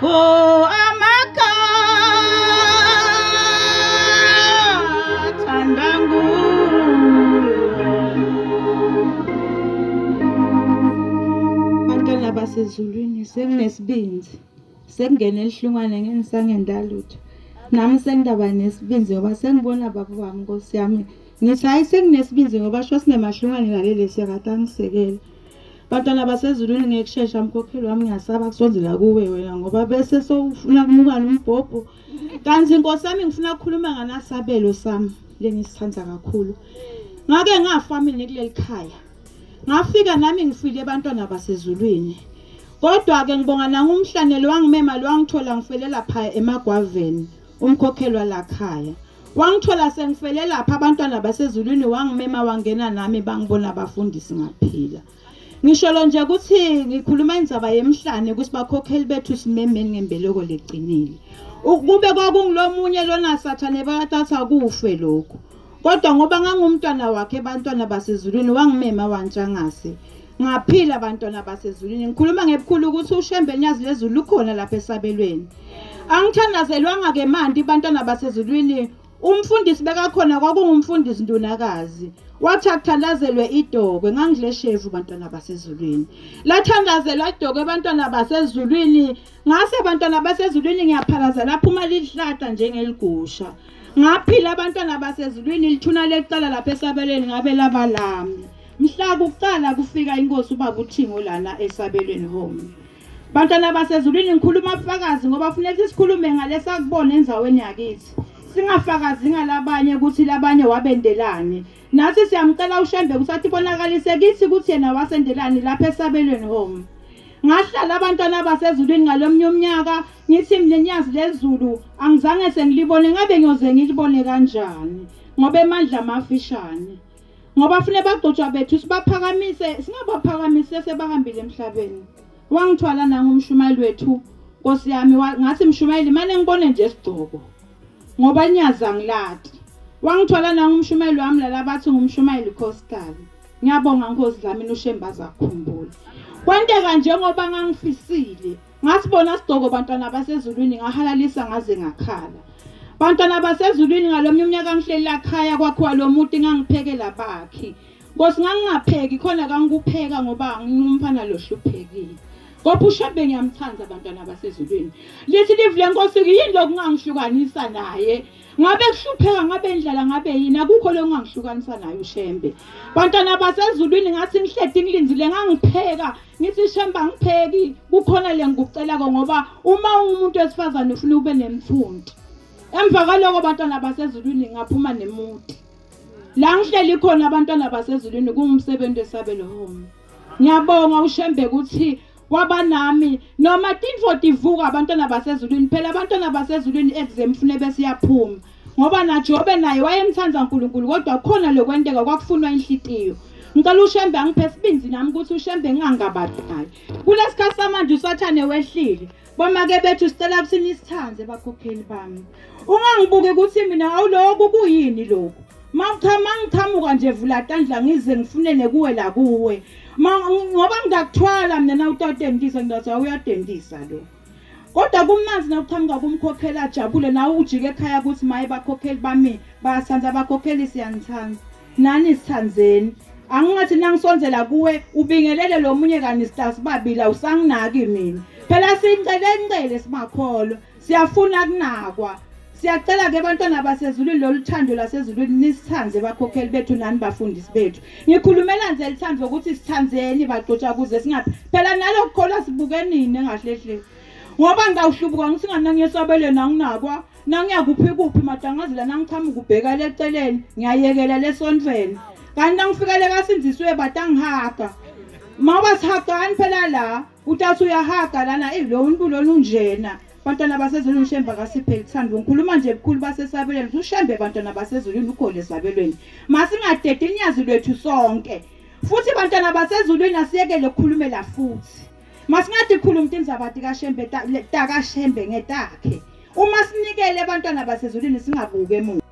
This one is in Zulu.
Oh amakathandangu bantwana basezulwini sekunesibinzi sekungena elihlungwane ngengisangendalutho nami sengindaba nesibinzi ngoba sengibona baba wami Nkosi yami ngithi hayi sekunesibinzi ngoba sho sinemahlungwane ngaleli siyakade angisekela. Bantwana basezulwini ngekusheshsha mkhokheli wami ngiyasaba kusondela kuwe wena ngoba bese sowufuna kumuka nombhobho kanti Nkosi yami ngifuna ukukhuluma nganasabelo sami lengisithanda kakhulu. Ngake ngafamily kuleli khaya ngafika nami ngifile abantwana basezulwini kodwa ke ngibonga nangumhlanelo wangimema lwangithola ngifele lapha emagwaveni umkhokheli walakhaya wangithola sengifele lapha abantwana basezulwini wangimema wangena nami bangibona abafundisi ngaphila. Ngisho nje ukuthi ngikhuluma indzaba yemhlane ukuthi bakhokheli bethu simemeni ngembeleko leqinile. Kube kwakungilomunye lona sathane bakathatha kufe lokho. Kodwa ngoba ngangumntwana wakhe abantwana basezulwini wangimema wantshangase. Ngaphila abantwana basezulwini. Ngikhuluma ngebukhulu ukuthi uShembe nyazi lezulu ukhona lapha esabelweni. Angithandazelwanga ke manje abantwana basezulwini. Umfundisi bekakhona kwakungumfundisi ndunakazi. Wathi akuthandazelwe idokwe ngangileshevu bantwana basezulwini. Lathandazelwa idokwe abantwana basezulwini ngase abantwana basezulwini ngiyaphalaza lapha uma lihlata njengeligusha. Ngaphila abantwana basezulwini lithuna lecala lapha esabelweni ngabe labalami. Mhla kuqala kufika inkosi ubaba uThingo lana esabelweni home. Bantwana basezulwini ngikhuluma ubufakazi ngoba kufanele sikhulume ngalesa kubona enzaweni yakithi. Singafakazi ngalabanye ukuthi labanye wabendelane. Nathi siyamcela uShembe ukuthi athi bonakalise kithi ukuthi yena wasendelani lapha esabelweni home. Ngahlala abantwana basezulwini ngalomnye umnyaka ngithi mina nyazi lezulu angizange sengilibone ngabe ngiyoze ngilibone kanjani ngoba emandla amafishane. Ngoba fune bagcotshwa bethu sibaphakamise singabaphakamise sebahambile emhlabeni. Wangithwala nangumshumayeli wethu Nkosi yami ngathi mshumayeli manje ngibone nje isigcoko ngoba nyaza ngilati. Wangithwala nangumshumayeli wami lalabathi ngumshumayeli Coastal. Ngiyabonga Nkosi lami uShembe azakukhumbula. Kwenteka njengoba ngangifisile ngasibona isigcoko bantwana basezulwini ngahalalisa ngaze ngakhala. Bantwana basezulwini ngalomnye umnyaka ngihleli lakhaya kwakhiwa lo muntu ngangiphekela bakhe. Nkosi ngangingapheki khona kangikupheka ngoba ngingumfana lohluphekile. Ngoba uShembe ngiyamthanda abantwana basezulwini. Lithi livule Nkosi yini lokungangihlukanisa naye. Ngabe kuhlupheka ngabe indlala ngabe yini akukho lokungangihlukanisa naye uShembe. Bantwana basezulwini ngathi ngihledi ngilinzile ngangipheka ngithi Shembe angipheki kukhona le ngikucela ngoba uma umuntu wesifazane ufuna ube nemfundo. Emva kwaloko bantwana basezulwini ngaphuma nemuti. La ngihleli khona abantwana basezulwini kungumsebenzi esabelo home. Ngiyabonga uShembe ukuthi waba nami noma tinfo tivuka abantwana basezulwini phela abantwana basezulwini exam fune besiyaphuma ngoba naJobe naye wayemthanda uNkulunkulu kodwa khona lokwenteka kwakufunwa inhlitiyo. Ngicela uShembe angiphe sibinzi nami ukuthi uShembe ngangabadali. Kulesikhathi samanje usathane wehlile. Bomake bethu sicela kusini isithanze bakhokheli bami. Ungangibuke ukuthi mina awuloko kuyini lokho. Mangithamuka nje vula tandla ngize ngifunene kuwe la kuwe. Ngoba ngidakuthwala mina na utadendisa ngidathi uyadendisa lo. Kodwa kumnanzi na ukuthamuka kumkhokheli ajabule nawe ujike ekhaya ukuthi maye bakhokheli bami bayasandza bakhokheli siyanithanda. Nani sithandzeni. Angingathi nangisonzela kuwe ubingelele lo munye kanistas babila usanginaki mina. Phela singcele sibakholo siyafuna kunakwa. Siyacela ke abantwana basezulwini loluthando lasezulwini nisithanze bakhokheli bethu nani bafundisi bethu. Ngikhulumela nje lithando ukuthi sithanzeni bagcotsha kuze singapi. Phela nalokukholwa sibukenini engahlehle. Ngoba ngawuhlubuka ngisingana ngiyesabeleni anginakwa nangiyakuphi madangazela nangithama ukubheka leceleni ngiyayekela lesontweni. Kanti nangifikele kasinziswe batangihaga. Mawuba sihagani phela la utathi uyahaga lana lo muntu lolu njena. Bantwana basezulwini uShembe akasiphe ithando. Ngikhuluma nje ebukhulu basesabelweni uShembe bantwana basezulwini ukhole esabelweni. Masingadedi inyazi lwethu sonke. Futhi bantwana basezulwini asiyekele ukukhuluma la futhi. Masingathi khuluma indaba kaShembe kaShembe ngetakhe. Uma sinikele abantwana basezulwini singabuke emuva.